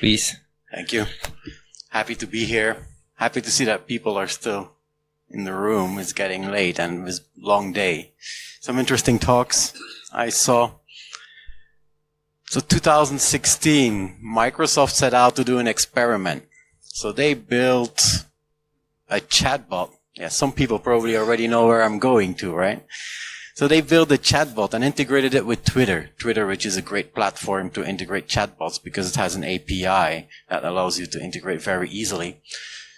please. Thank you. Happy to be here. Happy to see that people are still in the room. It's getting late and it was a long day. Some interesting talks I saw. So 2016, Microsoft set out to do an experiment. So they built a chatbot. Yeah, some people probably already know where I'm going to, right? So they built a chatbot and integrated it with Twitter. Twitter, which is a great platform to integrate chatbots because it has an API that allows you to integrate very easily.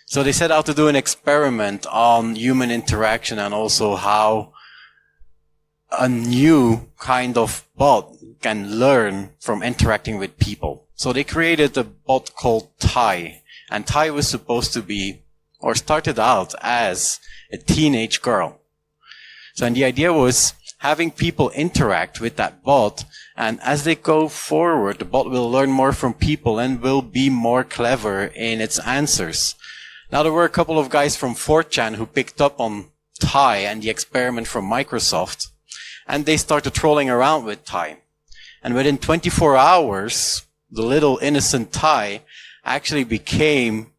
So they set out to do an experiment on human interaction and also how a new kind of bot can learn from interacting with people. So they created a bot called Tai. And Tai was supposed to be, or started out as a teenage girl. So and the idea was having people interact with that bot, and as they go forward, the bot will learn more from people and will be more clever in its answers. Now there were a couple of guys from 4chan who picked up on Tai and the experiment from Microsoft, and they started trolling around with Tai. And within 24 hours, the little innocent Tai actually became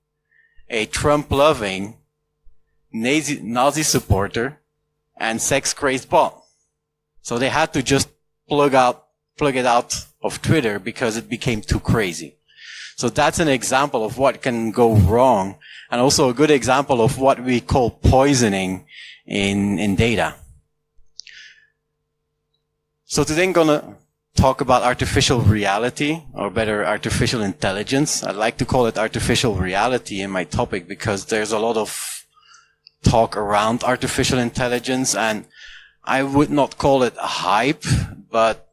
a Trump-loving Nazi supporter and sex-crazed bot. So they had to just plug it out of Twitter because it became too crazy. So that's an example of what can go wrong, and also a good example of what we call poisoning in data. So today I'm gonna talk about artificial reality, or better, artificial intelligence. I'd like to call it artificial reality in my topic because there's a lot of talk around artificial intelligence, and I would not call it a hype, but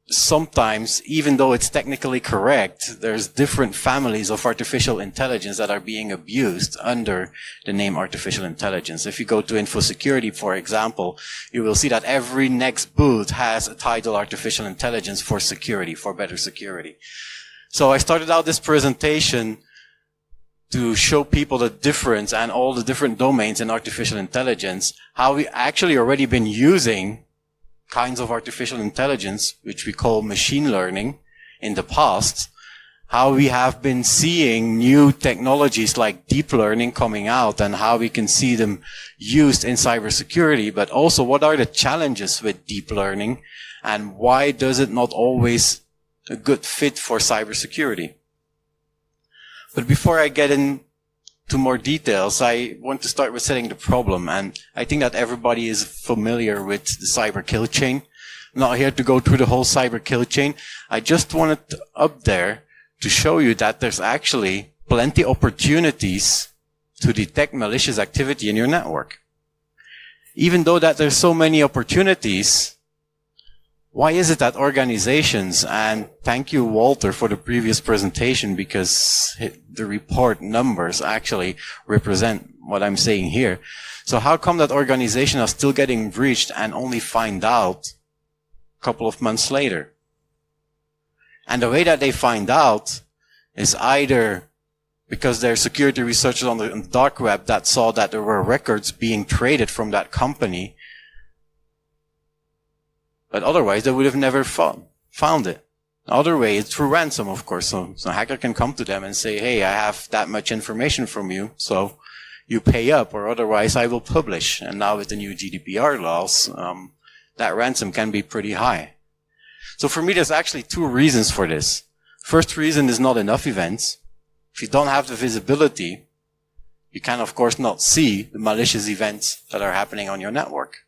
sometimes, even though it's technically correct, there's different families of artificial intelligence that are being abused under the name artificial intelligence. If you go to InfoSecurity, for example, you will see that every next booth has a title artificial intelligence for security, for better security. So I started out this presentation to show people the difference and all the different domains in artificial intelligence, how we actually already been using kinds of artificial intelligence, which we call machine learning, in the past, how we have been seeing new technologies like deep learning coming out and how we can see them used in cybersecurity, but also what are the challenges with deep learning and why does it not always a good fit for cybersecurity. But before I get into more details, I want to start with setting the problem. And I think that everybody is familiar with the cyber kill chain. I'm not here to go through the whole cyber kill chain. I just wanted up there to show you that there's actually plenty opportunities to detect malicious activity in your network. Even though that there's so many opportunities, why is it that organizations, and thank you, Walter, for the previous presentation, because the report numbers actually represent what I'm saying here. So how come that organizations are still getting breached and only find out a couple of months later? And the way that they find out is either because they're security researchers on the dark web that saw that there were records being traded from that company, but otherwise, they would have never found it. The other way is through ransom, of course. So a hacker can come to them and say, hey, I have that much information from you, so you pay up, or otherwise I will publish. And now with the new GDPR laws, that ransom can be pretty high. So for me, there's actually two reasons for this. First reason is not enough events. If you don't have the visibility, you can, of course, not see the malicious events that are happening on your network.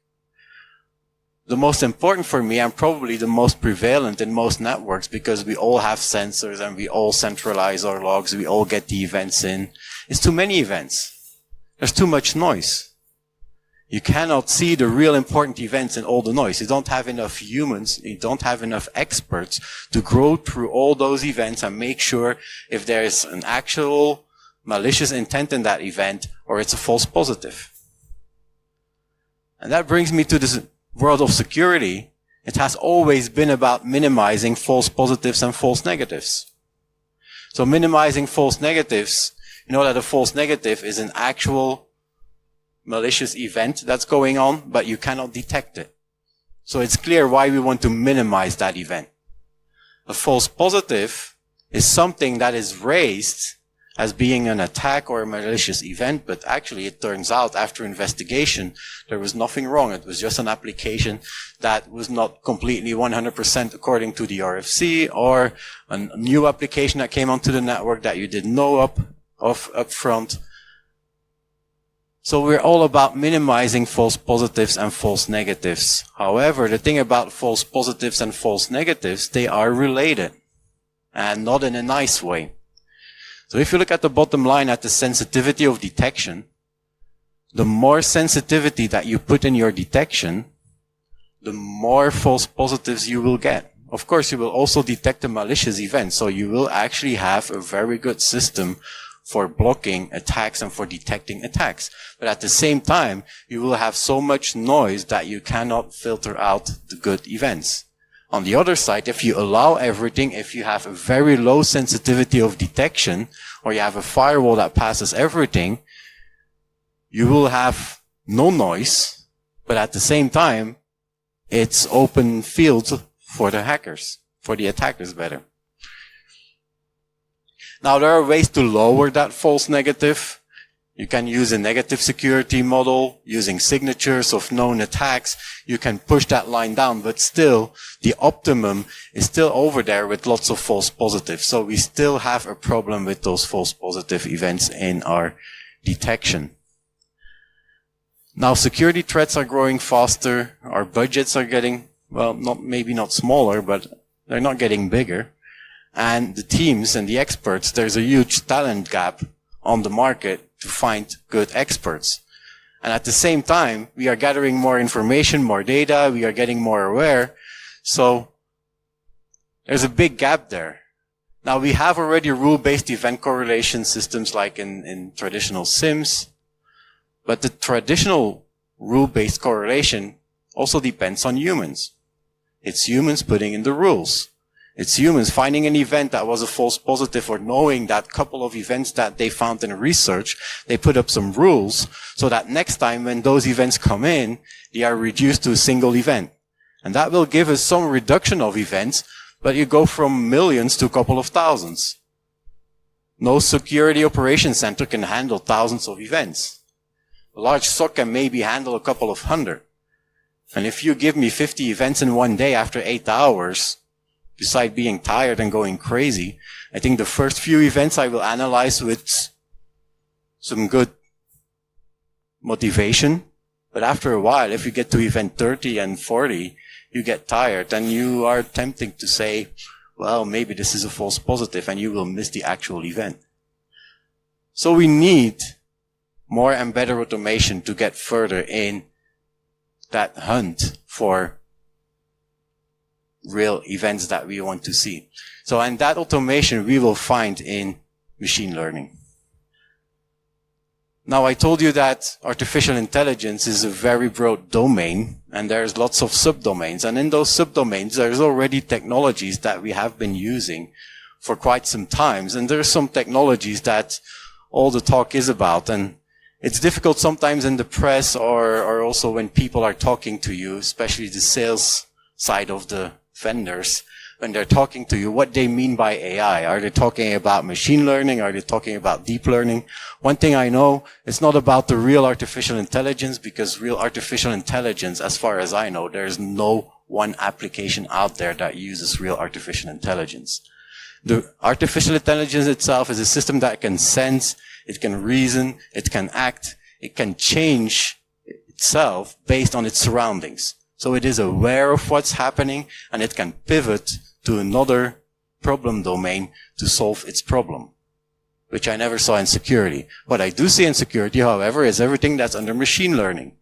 The most important for me, and probably the most prevalent in most networks, because we all have sensors and we all centralize our logs, we all get the events in, is too many events. There's too much noise. You cannot see the real important events in all the noise. You don't have enough humans, you don't have enough experts to go through all those events and make sure if there is an actual malicious intent in that event or it's a false positive. And that brings me to this world of security. It has always been about minimizing false positives and false negatives. So minimizing false negatives, you know that a false negative is an actual malicious event that's going on, but you cannot detect it. So it's clear why we want to minimize that event. A false positive is something that is raised as being an attack or a malicious event, but actually it turns out after investigation there was nothing wrong. It was just an application that was not completely 100% according to the RFC, or a new application that came onto the network that you didn't know up front. So we're all about minimizing false positives and false negatives. However, the thing about false positives and false negatives, they are related, and not in a nice way. So if you look at the bottom line at the sensitivity of detection, the more sensitivity that you put in your detection, the more false positives you will get. Of course, you will also detect a malicious event, so you will actually have a very good system for blocking attacks and for detecting attacks. But at the same time, you will have so much noise that you cannot filter out the good events. On the other side, if you allow everything, if you have a very low sensitivity of detection, or you have a firewall that passes everything, you will have no noise, but at the same time, it's open field for the hackers, for the attackers better. Now, there are ways to lower that false negative. You can use a negative security model using signatures of known attacks. You can push that line down, but still, the optimum is still over there with lots of false positives. So we still have a problem with those false positive events in our detection. Now, security threats are growing faster. Our budgets are getting, well, maybe not smaller, but they're not getting bigger. And the teams and the experts, there's a huge talent gap on the market to find good experts. And at the same time, we are gathering more information, more data, we are getting more aware. So there's a big gap there. Now, we have already rule-based event correlation systems like in traditional SIMs, but the traditional rule-based correlation also depends on humans. It's humans putting in the rules. It's humans finding an event that was a false positive, or knowing that couple of events that they found in research, they put up some rules so that next time when those events come in, they are reduced to a single event. And that will give us some reduction of events, but you go from millions to a couple of thousands. No security operations center can handle thousands of events. A large SOC can maybe handle a couple of hundred. And if you give me 50 events in one day after 8 hours, besides being tired and going crazy, I think the first few events I will analyze with some good motivation. But after a while, if you get to event 30 and 40, you get tired and you are tempting to say, well, maybe this is a false positive, and you will miss the actual event. So we need more and better automation to get further in that hunt for real events that we want to see. So, and that automation we will find in machine learning. Now, I told you that artificial intelligence is a very broad domain, and there's lots of subdomains. And in those subdomains, there's already technologies that we have been using for quite some time. And there's some technologies that all the talk is about. And it's difficult sometimes in the press or also when people are talking to you, especially the sales side of the vendors, when they're talking to you, what they mean by AI. Are they talking about machine learning? Are they talking about deep learning? One thing I know, it's not about the real artificial intelligence, because real artificial intelligence, as far as I know, there's no one application out there that uses real artificial intelligence. The artificial intelligence itself is a system that can sense, it can reason, it can act, it can change itself based on its surroundings. So it is aware of what's happening, and it can pivot to another problem domain to solve its problem, which I never saw in security. What I do see in security, however, is everything that's under machine learning.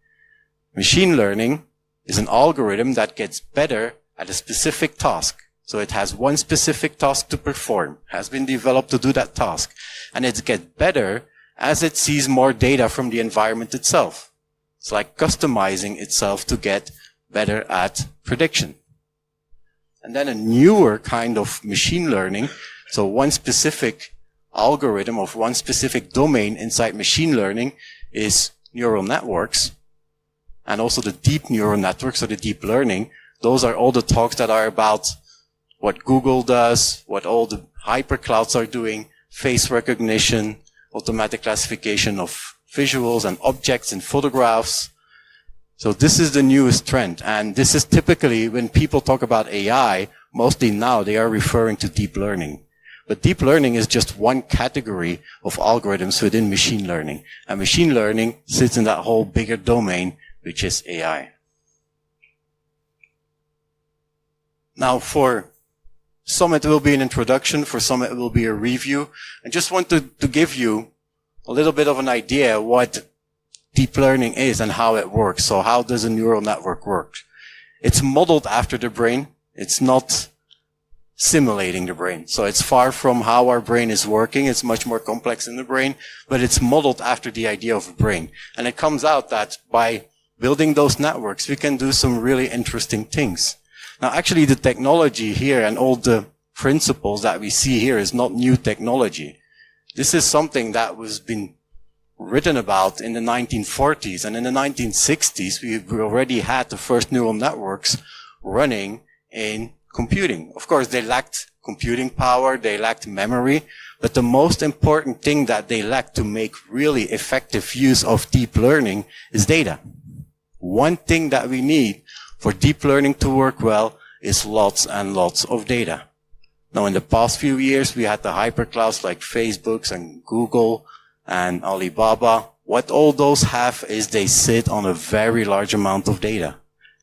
Machine learning is an algorithm that gets better at a specific task. So it has one specific task to perform, has been developed to do that task, and it gets better as it sees more data from the environment itself. It's like customizing itself to get better at prediction. And then a newer kind of machine learning, so one specific algorithm of one specific domain inside machine learning is neural networks, and also the deep neural networks or the deep learning. Those are all the talks that are about, what Google does, what all the hyperclouds are doing, face recognition, automatic classification of visuals and objects and photographs. So this is the newest trend. And this is typically when people talk about AI, mostly now they are referring to deep learning. But deep learning is just one category of algorithms within machine learning. And machine learning sits in that whole bigger domain, which is AI. Now for some it will be an introduction, for some it will be a review. I just want to give you a little bit of an idea what deep learning is and how it works. So how does a neural network work? It's modeled after the brain. It's not simulating the brain. So it's far from how our brain is working. It's much more complex in the brain, but it's modeled after the idea of a brain. And it comes out that by building those networks, we can do some really interesting things. Now, actually, the technology here and all the principles that we see here is not new technology. This is something that was been written about in the 1940s. And in the 1960s, we already had the first neural networks running in computing. Of course, they lacked computing power, they lacked memory, but the most important thing that they lacked to make really effective use of deep learning is data. One thing that we need for deep learning to work well is lots and lots of data. Now, in the past few years, we had the hyperclouds like Facebook and Google and Alibaba. What all those have is they sit on a very large amount of data.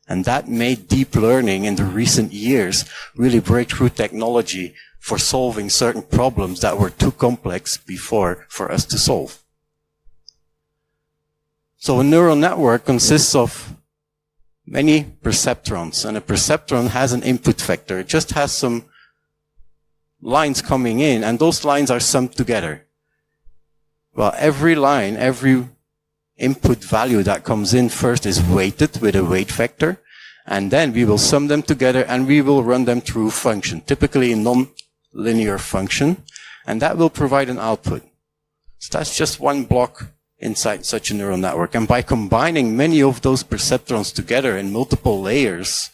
And that made deep learning in the recent years really breakthrough technology for solving certain problems that were too complex before for us to solve. So a neural network consists of many perceptrons, and a perceptron has an input vector. It just has some lines coming in, and those lines are summed together. Well, every line, every input value that comes in first is weighted with a weight vector, and then we will sum them together and we will run them through function, typically a non-linear function, and that will provide an output. So that's just one block inside such a neural network. And by combining many of those perceptrons together in multiple layers,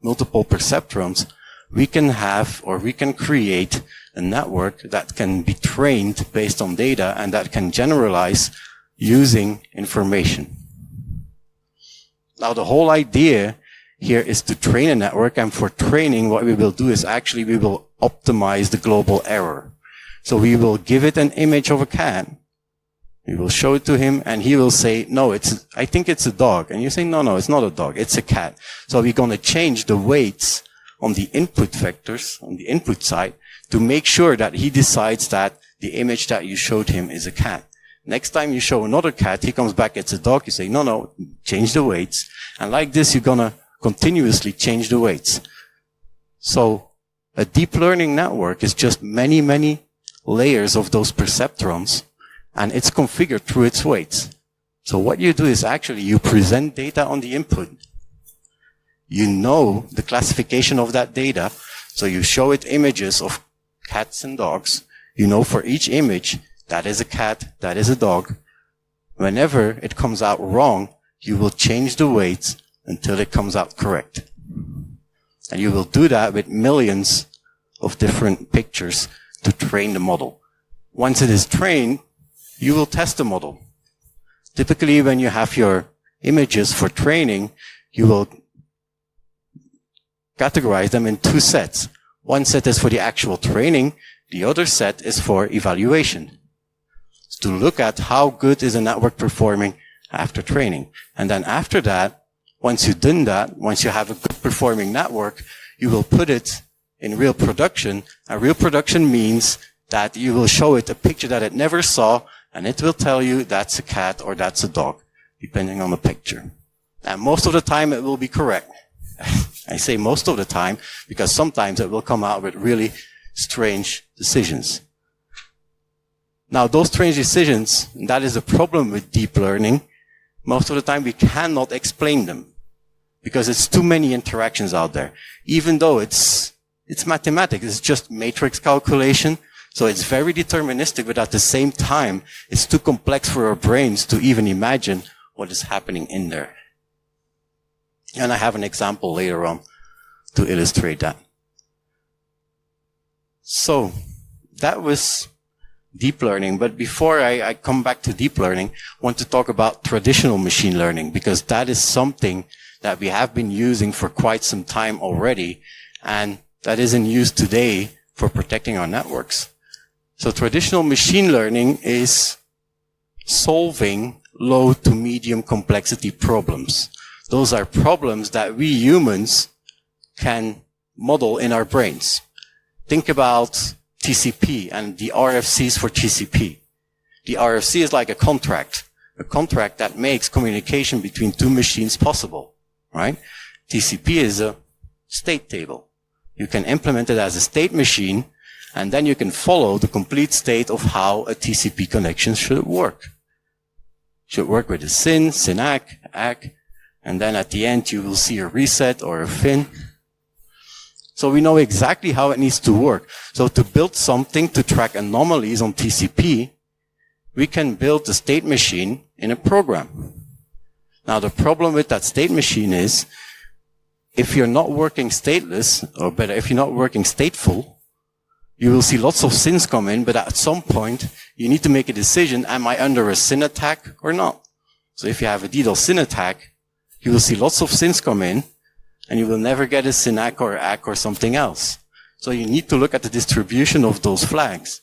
multiple perceptrons, we can have or we can create a network that can be trained based on data and that can generalize using information. Now, the whole idea here is to train a network, and for training, what we will do is actually we will optimize the global error. So we will give it an image of a cat. We will show it to him, and he will say, no, I think it's a dog. And you say, no, it's not a dog, it's a cat. So we're going to change the weights on the input vectors, on the input side, to make sure that he decides that the image that you showed him is a cat. Next time you show another cat, he comes back, it's a dog. You say, no, change the weights. And like this, you're going to continuously change the weights. So a deep learning network is just many, many layers of those perceptrons, and it's configured through its weights. So what you do is actually you present data on the input. You know the classification of that data. So you show it images of cats and dogs. You know for each image, that is a cat, that is a dog. Whenever it comes out wrong, you will change the weights until it comes out correct. And you will do that with millions of different pictures to train the model. Once it is trained, you will test the model. Typically, when you have your images for training, you will categorize them in two sets. One set is for the actual training. The other set is for evaluation. It's to look at how good is a network performing after training. And then after that, once you've done that, once you have a good performing network, you will put it in real production. And real production means that you will show it a picture that it never saw, and it will tell you that's a cat or that's a dog, depending on the picture. And most of the time it will be correct. I say most of the time because sometimes it will come out with really strange decisions. Now, those strange decisions, that is a problem with deep learning. Most of the time we cannot explain them because it's too many interactions out there. Even though it's mathematics, it's just matrix calculation. So it's very deterministic, but at the same time, it's too complex for our brains to even imagine what is happening in there. And I have an example later on to illustrate that. So that was deep learning. But before I come back to deep learning, I want to talk about traditional machine learning, because that is something that we have been using for quite some time already, and that is in use today for protecting our networks. So traditional machine learning is solving low to medium complexity problems. Those are problems that we humans can model in our brains. Think about TCP and the RFCs for TCP. The RFC is like a contract that makes communication between two machines possible, right? TCP is a state table. You can implement it as a state machine, and then you can follow the complete state of how a TCP connection should work. Should work with a SYN, ACK, and then at the end you will see a reset or a FIN. So we know exactly how it needs to work. So to build something to track anomalies on TCP, we can build a state machine in a program. Now the problem with that state machine is, if you're not working stateless, or better, if you're not working stateful, you will see lots of SYNs come in, but at some point, you need to make a decision, am I under a SYN attack or not? So if you have a DDoS SYN attack, you will see lots of SYNs come in, and you will never get a SYN ACK or ACK or something else. So you need to look at the distribution of those flags.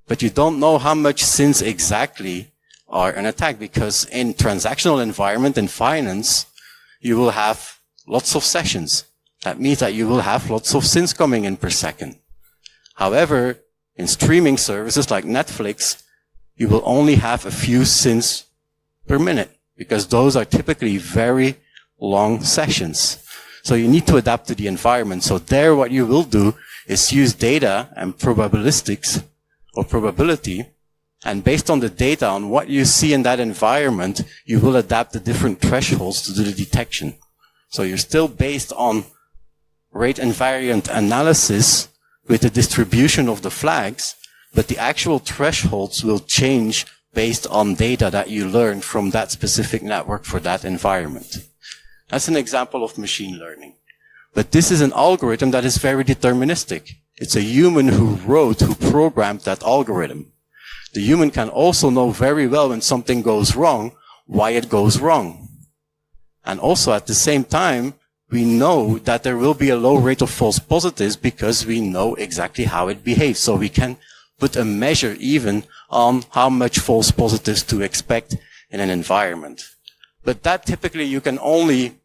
But you don't know how much SYNs exactly are an attack, because in transactional environment in finance, you will have lots of sessions. That means that you will have lots of SYNs coming in per second. However, in streaming services like Netflix, you will only have a few SYNs per minute, because those are typically very long sessions. So you need to adapt to the environment. So there what you will do is use data and probabilistics or probability, and based on the data on what you see in that environment, you will adapt the different thresholds to do the detection. So you're still based on rate invariant analysis with the distribution of the flags, but the actual thresholds will change based on data that you learn from that specific network for that environment. That's an example of machine learning. But this is an algorithm that is very deterministic. It's a human who programmed that algorithm. The human can also know very well when something goes wrong, why it goes wrong. And also at the same time, we know that there will be a low rate of false positives because we know exactly how it behaves. So we can put a measure even on how much false positives to expect in an environment. But that typically you can only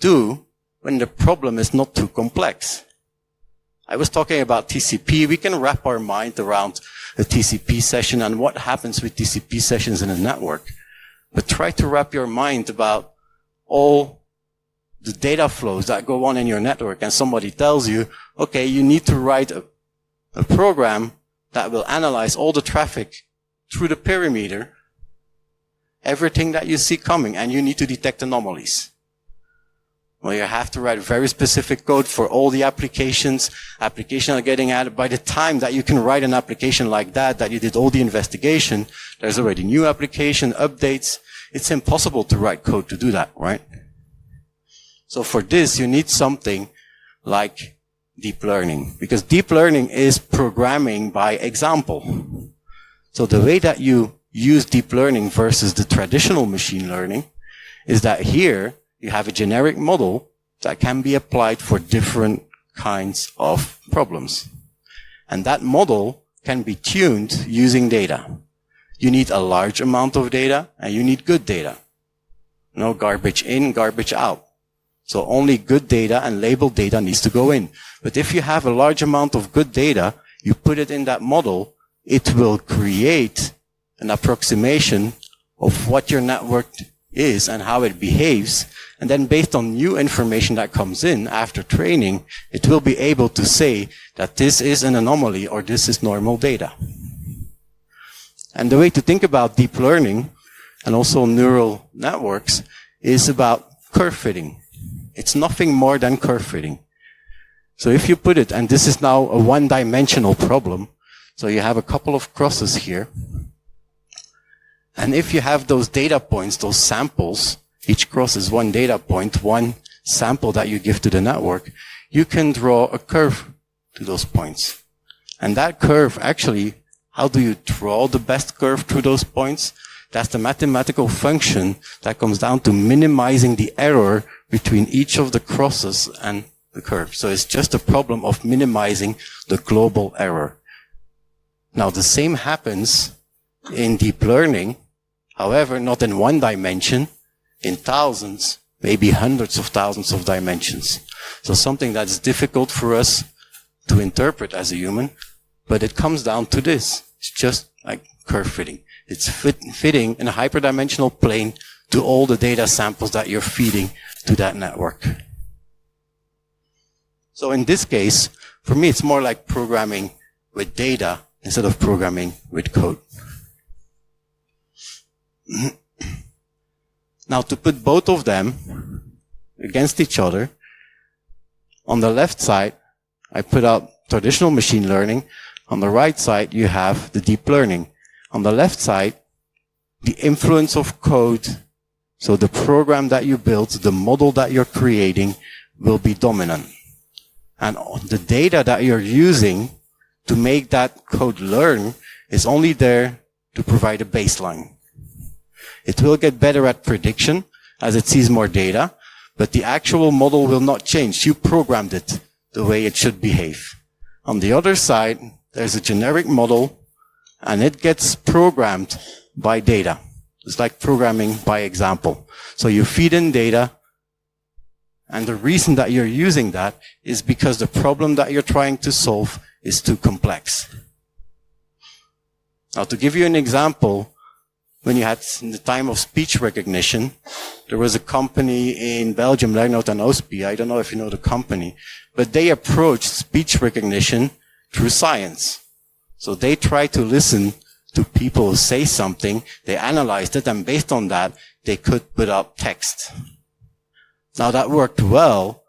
do when the problem is not too complex. I was talking about TCP. We can wrap our mind around a TCP session and what happens with TCP sessions in a network. But try to wrap your mind about all the data flows that go on in your network, and somebody tells you, okay, you need to write a program that will analyze all the traffic through the perimeter, everything that you see coming, and you need to detect anomalies. Well, you have to write very specific code for all the applications. Applications are getting added. By the time that you can write an application like that you did all the investigation, there's already new application, updates. It's impossible to write code to do that, right? So for this, you need something like deep learning, because deep learning is programming by example. So the way that you use deep learning versus the traditional machine learning is that here you have a generic model that can be applied for different kinds of problems. And that model can be tuned using data. You need a large amount of data and you need good data. No garbage in, garbage out. So only good data and labeled data needs to go in. But if you have a large amount of good data, you put it in that model, it will create an approximation of what your network is and how it behaves. And then based on new information that comes in after training, it will be able to say that this is an anomaly or this is normal data. And the way to think about deep learning and also neural networks is about curve fitting. It's nothing more than curve fitting. So if you put it, and this is now a one-dimensional problem, so you have a couple of crosses here. And if you have those data points, those samples, each cross is one data point, one sample that you give to the network, you can draw a curve to those points. And that curve, actually, how do you draw the best curve through those points? That's the mathematical function that comes down to minimizing the error between each of the crosses and the curve. So it's just a problem of minimizing the global error. Now, the same happens in deep learning, however, not in one dimension, in thousands, maybe hundreds of thousands of dimensions. So something that's difficult for us to interpret as a human, but it comes down to this. It's just like curve fitting. It's fitting in a hyperdimensional plane to all the data samples that you're feeding to that network. So in this case, for me, it's more like programming with data instead of programming with code. Now, to put both of them against each other, on the left side, I put out traditional machine learning. On the right side, you have the deep learning. On the left side, the influence of code, so the program that you build, the model that you're creating, will be dominant. And the data that you're using to make that code learn is only there to provide a baseline. It will get better at prediction as it sees more data, but the actual model will not change. You programmed it the way it should behave. On the other side, there's a generic model, and it gets programmed by data. It's like programming by example. So you feed in data, and the reason that you're using that is because the problem that you're trying to solve is too complex. Now, to give you an example, when you had, in the time of speech recognition, there was a company in Belgium, Lernout and Ospie, I don't know if you know the company, but they approached speech recognition through science. So they tried to listen to people who say something, they analyzed it, and based on that, they could put out text. Now that worked well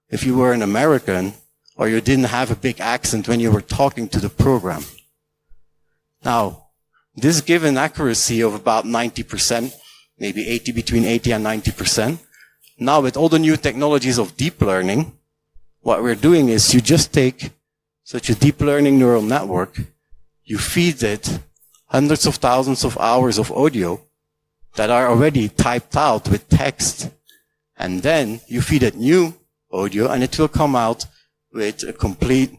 if you were an American or you didn't have a big accent when you were talking to the program. Now, this given accuracy of about 90%, maybe 80, between 80 and 90%. Now with all the new technologies of deep learning, what we're doing is you just take such a deep learning neural network, you feed it hundreds of thousands of hours of audio that are already typed out with text, and then you feed it new audio and it will come out with a complete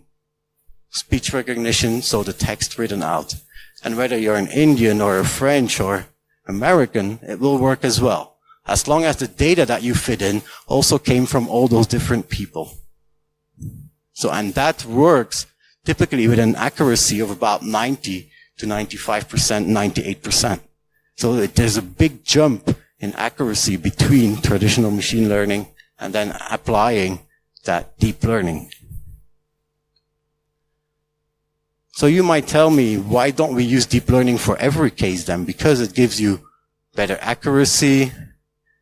speech recognition, so the text written out. And whether you're an Indian or a French or American, it will work as well. As long as the data that you fit in also came from all those different people. So, and that works typically with an accuracy of about 90 to 95%, 98%. So there's a big jump in accuracy between traditional machine learning and then applying that deep learning. So you might tell me, why don't we use deep learning for every case then? Because it gives you better accuracy,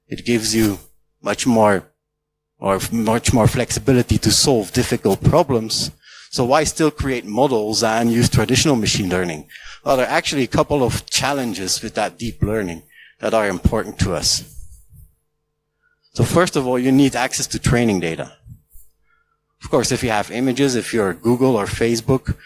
it gives you much more flexibility to solve difficult problems. So why still create models and use traditional machine learning? Well, there are actually a couple of challenges with that deep learning that are important to us. So first of all, you need access to training data. Of course, if you have images, if you're Google or Facebook,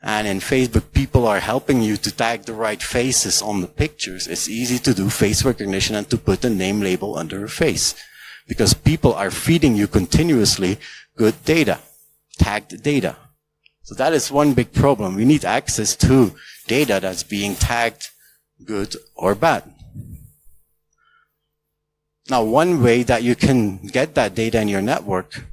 and in Facebook, people are helping you to tag the right faces on the pictures, it's easy to do face recognition and to put a name label under a face. Because people are feeding you continuously good data, tagged data. So that is one big problem. We need access to data that's being tagged good or bad. Now, one way that you can get that data in your network,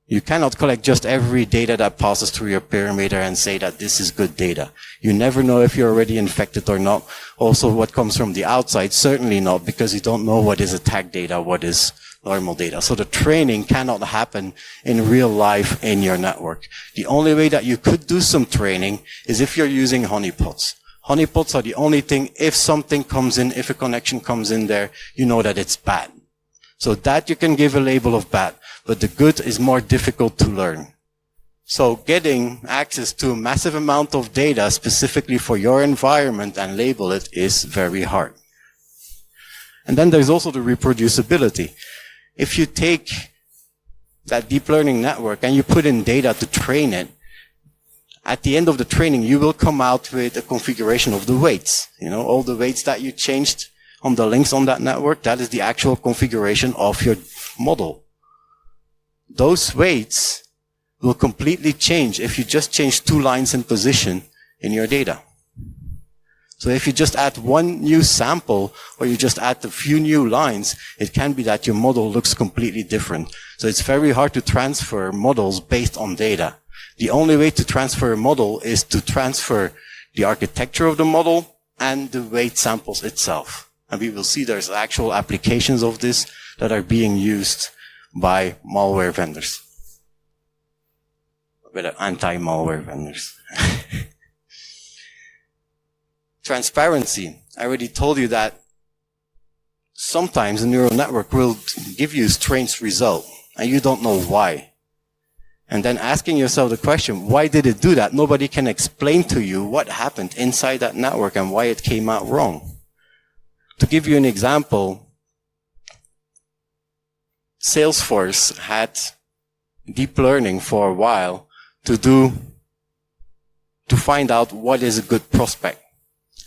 you cannot collect just every data that passes through your perimeter and say that this is good data. You never know if you're already infected or not. Also, what comes from the outside, certainly not, because you don't know what is attack data, what is normal data. So the training cannot happen in real life in your network. The only way that you could do some training is if you're using honeypots. Honeypots are the only thing, if something comes in, if a connection comes in there, you know that it's bad. So that you can give a label of bad, but the good is more difficult to learn. So getting access to a massive amount of data specifically for your environment and label it is very hard. And then there's also the reproducibility. If you take that deep learning network and you put in data to train it, at the end of the training, you will come out with a configuration of the weights. You know, all the weights that you changed on the links on that network, that is the actual configuration of your model. Those weights will completely change if you just change 2 lines in position in your data. So if you just add one new sample or you just add a few new lines, it can be that your model looks completely different. So it's very hard to transfer models based on data. The only way to transfer a model is to transfer the architecture of the model and the weight samples itself. And we will see there's actual applications of this that are being used by malware vendors. Better, anti-malware vendors. Transparency. I already told you that sometimes a neural network will give you a strange result and you don't know why. And then asking yourself the question, why did it do that? Nobody can explain to you what happened inside that network and why it came out wrong. To give you an example, Salesforce had deep learning for a while to find out what is a good prospect.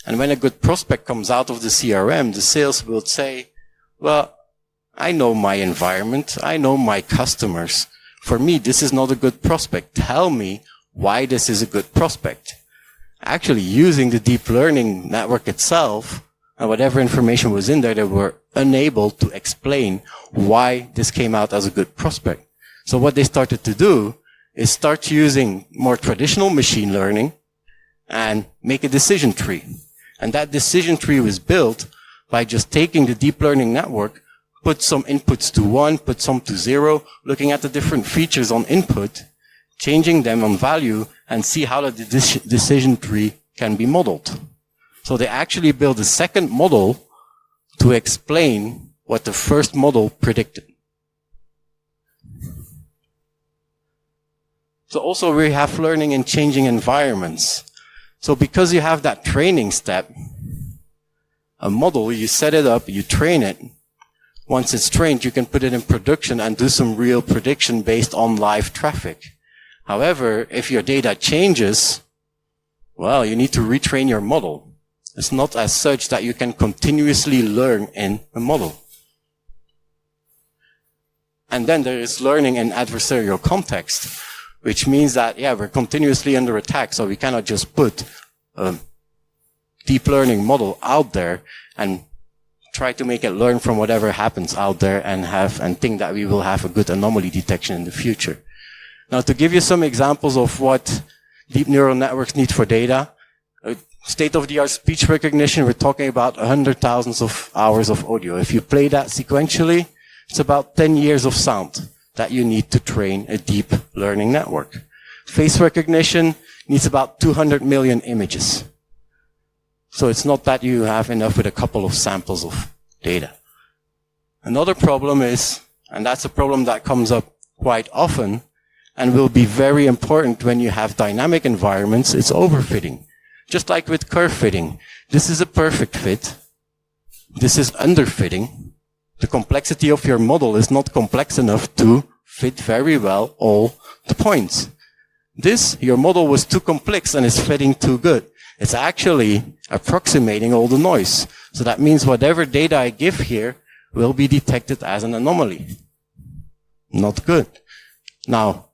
And when a good prospect comes out of the CRM, the sales will say, well, I know my environment, I know my customers. For me, this is not a good prospect. Tell me why this is a good prospect. Actually, using the deep learning network itself, and whatever information was in there, they were unable to explain why this came out as a good prospect. So what they started to do is start using more traditional machine learning and make a decision tree. And that decision tree was built by just taking the deep learning network, put some inputs to 1, put some to 0, looking at the different features on input, changing them on value, and see how the decision tree can be modeled. So they actually built a second model to explain what the first model predicted. So also we have learning in changing environments. So because you have that training step, a model, you set it up, you train it. Once it's trained, you can put it in production and do some real prediction based on live traffic. However, if your data changes, well, you need to retrain your model. It's not as such that you can continuously learn in a model. And then there is learning in adversarial context, which means that, yeah, we're continuously under attack, so we cannot just put a deep learning model out there and try to make it learn from whatever happens out there and think that we will have a good anomaly detection in the future. Now, to give you some examples of what deep neural networks need for data, state-of-the-art speech recognition, we're talking about 100,000 of hours of audio. If you play that sequentially, it's about 10 years of sound that you need to train a deep learning network. Face recognition needs about 200 million images. So it's not that you have enough with a couple of samples of data. Another problem is, and that's a problem that comes up quite often and will be very important when you have dynamic environments, it's overfitting. Just like with curve fitting. This is a perfect fit. This is underfitting. The complexity of your model is not complex enough to fit very well all the points. Your model was too complex and is fitting too good. It's actually approximating all the noise. So that means whatever data I give here will be detected as an anomaly. Not good. Now,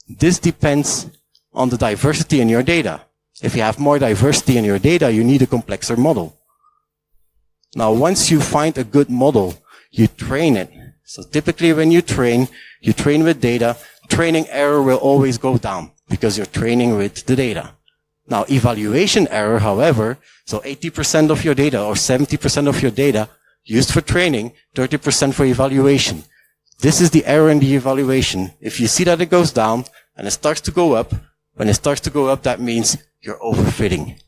this depends on the diversity in your data. If you have more diversity in your data, you need a complexer model. Now, once you find a good model, you train it. So typically when you train with data, training error will always go down because you're training with the data. Now, evaluation error, however, so 80% of your data or 70% of your data used for training, 30% for evaluation. This is the error in the evaluation. If you see that it goes down and it starts to go up, when it starts to go up, that means you're overfitting.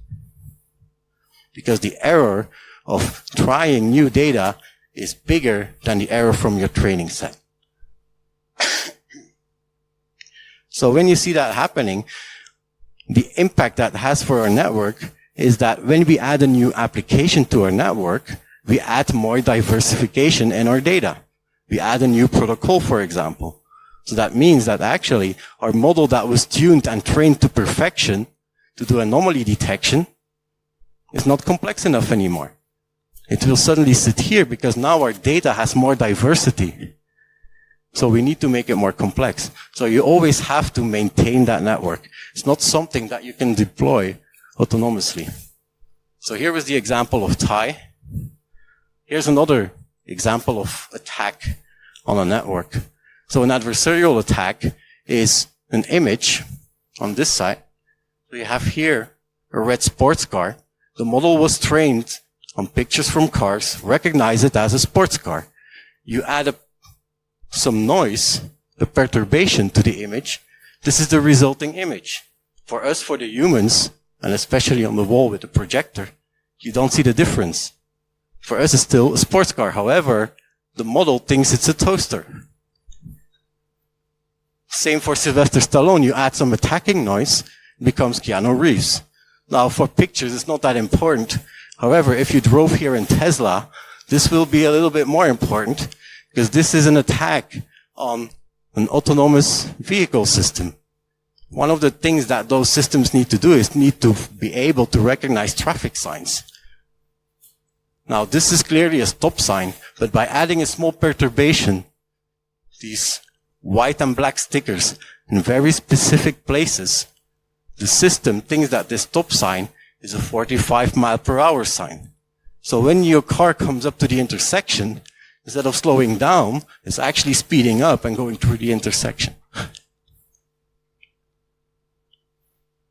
Because the error of trying new data is bigger than the error from your training set. So when you see that happening, the impact that has for our network is that when we add a new application to our network, we add more diversification in our data. We add a new protocol, for example. So that means that actually our model that was tuned and trained to perfection to do anomaly detection is not complex enough anymore. It will suddenly sit here because now our data has more diversity. So we need to make it more complex. So you always have to maintain that network. It's not something that you can deploy autonomously. So here was the example of TIE. Here's another example of attack on a network. So an adversarial attack is an image on this side. So you have here a red sports car. The model was trained on pictures from cars, recognize it as a sports car. You add some noise, the perturbation to the image. This is the resulting image. For us, for the humans, and especially on the wall with the projector, you don't see the difference. For us, it's still a sports car. However, the model thinks it's a toaster. Same for Sylvester Stallone. You add some attacking noise, it becomes Keanu Reeves. Now, for pictures, it's not that important. However, if you drove here in Tesla, this will be a little bit more important because this is an attack on an autonomous vehicle system. One of the things that those systems need to do is need to be able to recognize traffic signs. Now, this is clearly a stop sign, but by adding a small perturbation, these white and black stickers in very specific places, the system thinks that this stop sign is a 45 mile per hour sign. So when your car comes up to the intersection, instead of slowing down, it's actually speeding up and going through the intersection.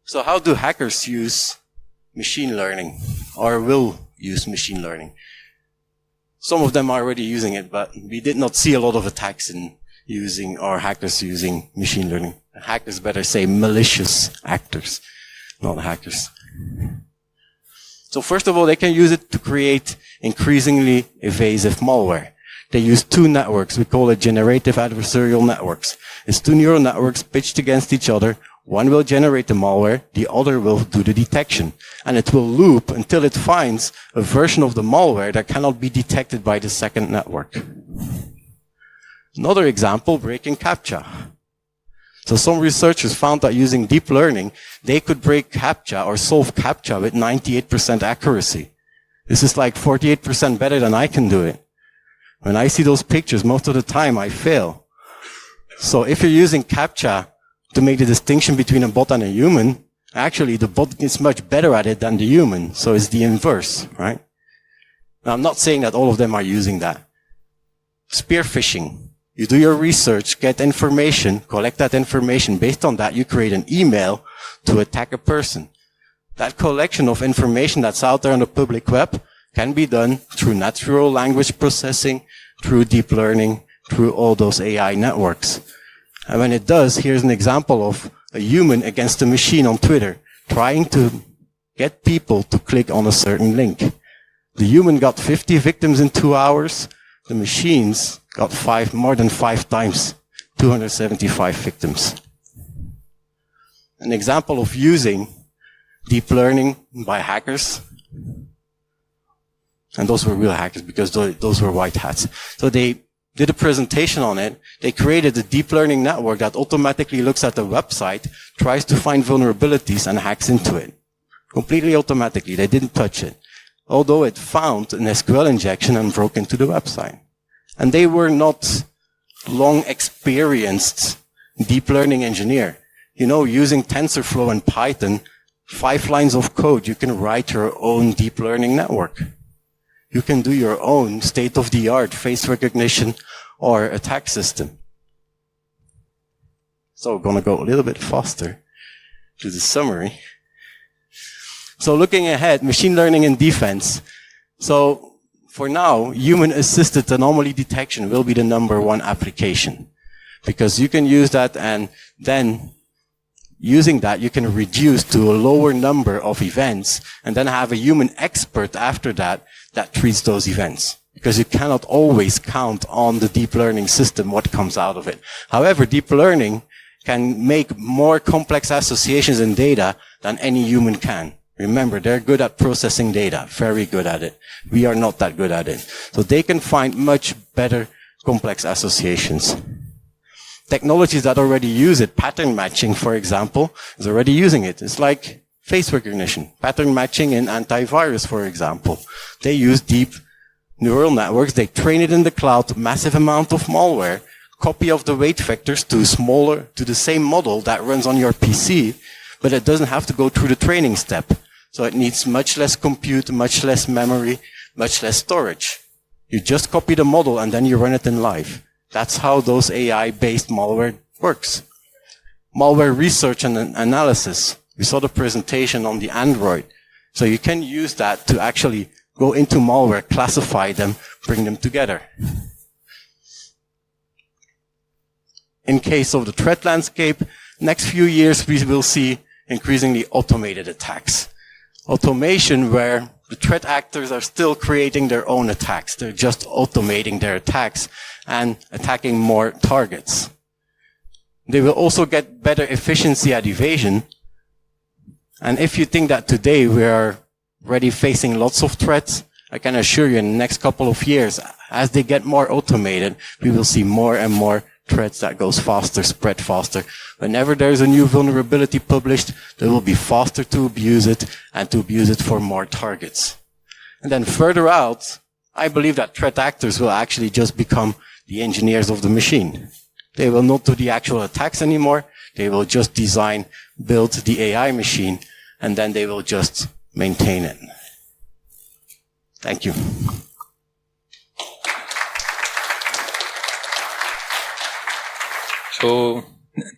So how do hackers use machine learning, or will use machine learning? Some of them are already using it, but we did not see a lot of attacks in using, or hackers using machine learning. Hackers better say malicious actors, not hackers. So first of all, they can use it to create increasingly evasive malware. They use two networks. We call it generative adversarial networks. It's two neural networks pitched against each other. One will generate the malware, the other will do the detection. And it will loop until it finds a version of the malware that cannot be detected by the second network. Another example, breaking CAPTCHA. So some researchers found that using deep learning, they could break CAPTCHA or solve CAPTCHA with 98% accuracy. This is like 48% better than I can do it. When I see those pictures, most of the time I fail. So if you're using CAPTCHA to make the distinction between a bot and a human, actually the bot is much better at it than the human. So it's the inverse, right? Now I'm not saying that all of them are using that. Spear phishing. You do your research, get information, collect that information. Based on that, you create an email to attack a person. That collection of information that's out there on the public web can be done through natural language processing, through deep learning, through all those AI networks. And when it does, here's an example of a human against a machine on Twitter, trying to get people to click on a certain link. The human got 50 victims in 2 hours. The machines got more than 5 times, 275 victims. An example of using deep learning by hackers. And those were real hackers because those were white hats. So they did a presentation on it. They created a deep learning network that automatically looks at the website, tries to find vulnerabilities and hacks into it. Completely automatically. They didn't touch it. Although it found an SQL injection and broke into the website. And they were not long experienced deep learning engineer. You know, using TensorFlow and Python, 5 lines of code, you can write your own deep learning network. You can do your own state-of-the-art face recognition or attack system. So I'm going to go a little bit faster to the summary. So looking ahead, machine learning in defense. So for now, human-assisted anomaly detection will be the #1 application. Because you can use that, and then using that, you can reduce to a lower number of events and then have a human expert after that treats those events. Because you cannot always count on the deep learning system what comes out of it. However, deep learning can make more complex associations in data than any human can. Remember, they're good at processing data, very good at it. We are not that good at it. So they can find much better complex associations. technologies that already use it, pattern matching, for example, is already using it. It's like face recognition, pattern matching in antivirus, for example. They use deep neural networks. They train it in the cloud, massive amount of malware, copy of the weight vectors to the same model that runs on your PC, but it doesn't have to go through the training step. So it needs much less compute, much less memory, much less storage. You just copy the model and then you run it in live. That's how those AI-based malware works. Malware research and analysis. We saw the presentation on the Android. So you can use that to actually go into malware, classify them, bring them together. In case of the threat landscape, next few years we will see increasingly automated attacks. Automation where the threat actors are still creating their own attacks. They're just automating their attacks and attacking more targets. They will also get better efficiency at evasion. And if you think that today we are already facing lots of threats, I can assure you in the next couple of years, as they get more automated, we will see more and more threats that goes faster, spread faster. Whenever there's a new vulnerability published, they will be faster to abuse it and to abuse it for more targets. And then further out, I believe that threat actors will actually just become the engineers of the machine. They will not do the actual attacks anymore. They will just design, build the AI machine, and then they will just maintain it. Thank you. So,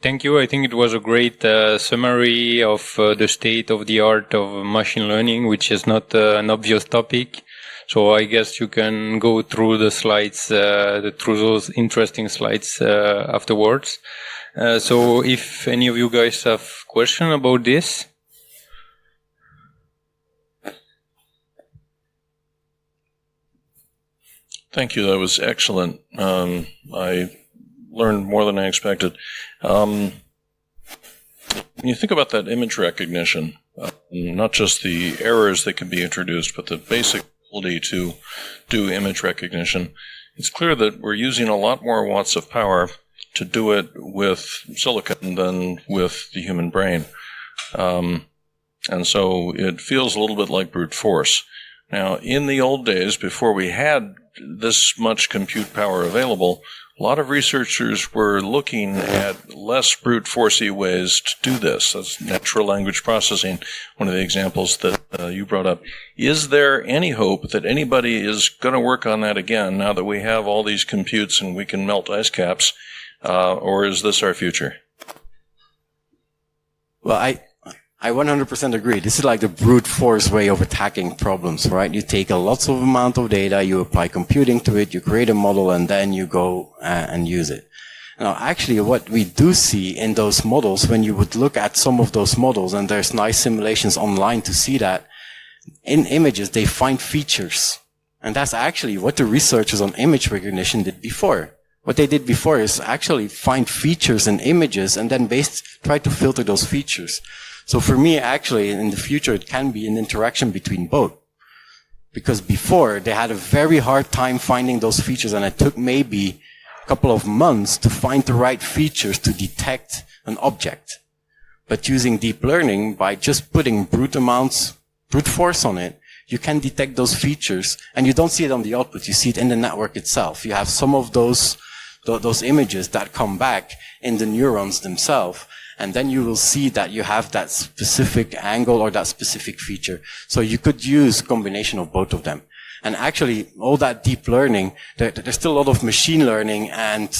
thank you. I think it was a great summary of the state of the art of machine learning, which is not an obvious topic. So I guess you can go through the slides, through those interesting slides afterwards. So if any of you guys have question about this. Thank you. That was excellent. I learned more than I expected. When you think about that image recognition, not just the errors that can be introduced, but the basic ability to do image recognition, it's clear that we're using a lot more watts of power to do it with silicon than with the human brain. And so it feels a little bit like brute force. Now, in the old days, before we had this much compute power available, a lot of researchers were looking at less brute forcey ways to do this. That's natural language processing, one of the examples that you brought up. Is there any hope that anybody is going to work on that again now that we have all these computes and we can melt ice caps, or is this our future? Well, I 100% agree. This is like the brute force way of attacking problems, right? You take a lots of amount of data, you apply computing to it, you create a model, and then you go and use it. Now, actually, what we do see in those models, when you would look at some of those models, and there's nice simulations online to see that, in images, they find features. And that's actually what the researchers on image recognition did before. What they did before is actually find features in images and then try to filter those features. So for me, actually, in the future, it can be an interaction between both. Because before, they had a very hard time finding those features, and it took maybe a couple of months to find the right features to detect an object. But using deep learning, by just putting brute force on it, you can detect those features, and you don't see it on the output, you see it in the network itself. You have some of those images that come back in the neurons themselves, and then you will see that you have that specific angle or that specific feature. So you could use a combination of both of them. And actually, all that deep learning, there's still a lot of machine learning and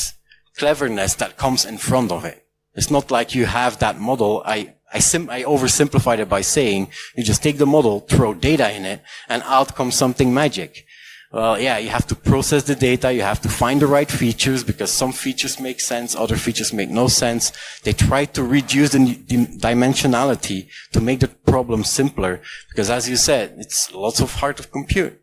cleverness that comes in front of it. It's not like you have that model. I oversimplified it by saying you just take the model, throw data in it, and out comes something magic. Well, yeah, you have to process the data, you have to find the right features, because some features make sense, other features make no sense. They try to reduce the dimensionality to make the problem simpler, because as you said, it's lots of heart of compute.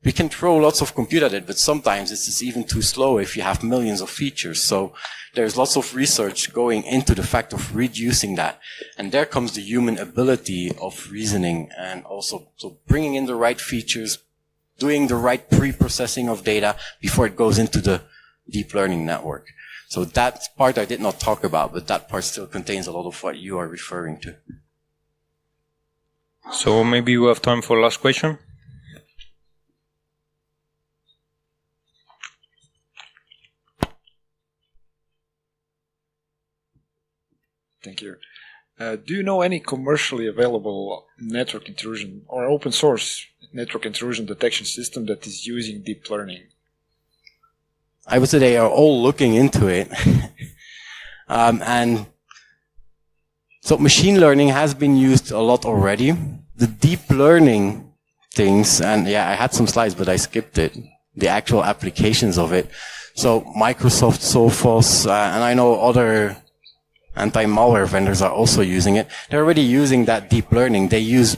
We can throw lots of compute at it, but sometimes it's just even too slow if you have millions of features. So there's lots of research going into the fact of reducing that. And there comes the human ability of reasoning, and also so bringing in the right features, doing the right pre-processing of data before it goes into the deep learning network. So that part I did not talk about, but that part still contains a lot of what you are referring to. So maybe we have time for last question. Thank you. Do you know any commercially available network intrusion or open source network intrusion detection system that is using deep learning? I would say they are all looking into it. And so machine learning has been used a lot already. The deep learning things, and yeah, I had some slides, but I skipped it. The actual applications of it. So Microsoft, Sophos, and I know other anti-malware vendors are also using it. They're already using that deep learning. They use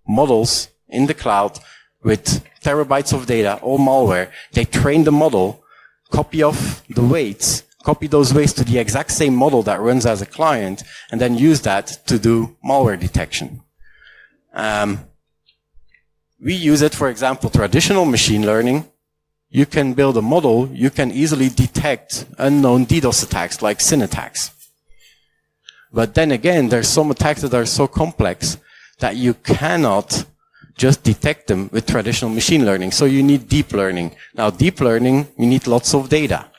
models in the cloud with terabytes of data, all malware. They train the model, copy off the weights, copy those weights to the exact same model that runs as a client, and then use that to do malware detection. We use it, for example, traditional machine learning. You can build a model, you can easily detect unknown DDoS attacks like SYN attacks. But then again, there's some attacks that are so complex that you cannot just detect them with traditional machine learning. So you need deep learning. Now, deep learning, you need lots of data.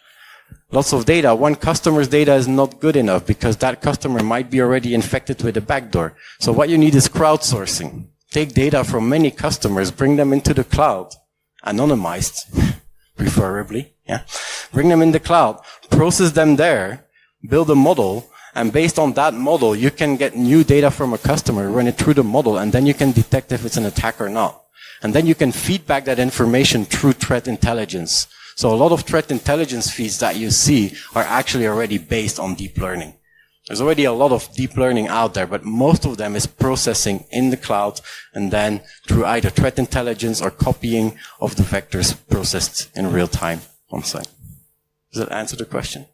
Lots of data. One customer's data is not good enough because that customer might be already infected with a backdoor. So what you need is crowdsourcing. Take data from many customers, bring them into the cloud, anonymized, preferably, yeah. Bring them in the cloud, process them there, build a model, and based on that model, you can get new data from a customer, run it through the model, and then you can detect if it's an attack or not. And then you can feed back that information through threat intelligence. So a lot of threat intelligence feeds that you see are actually already based on deep learning. There's already a lot of deep learning out there, but most of them is processing in the cloud and then through either threat intelligence or copying of the vectors processed in real time on site. Does that answer the question?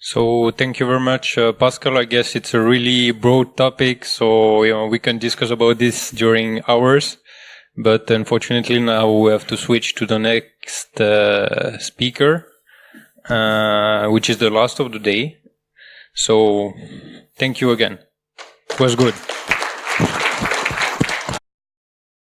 So thank you very much, Pascal. I guess it's a really broad topic, so we can discuss about this during hours. But unfortunately, now we have to switch to the next speaker, which is the last of the day. So thank you again. It was good.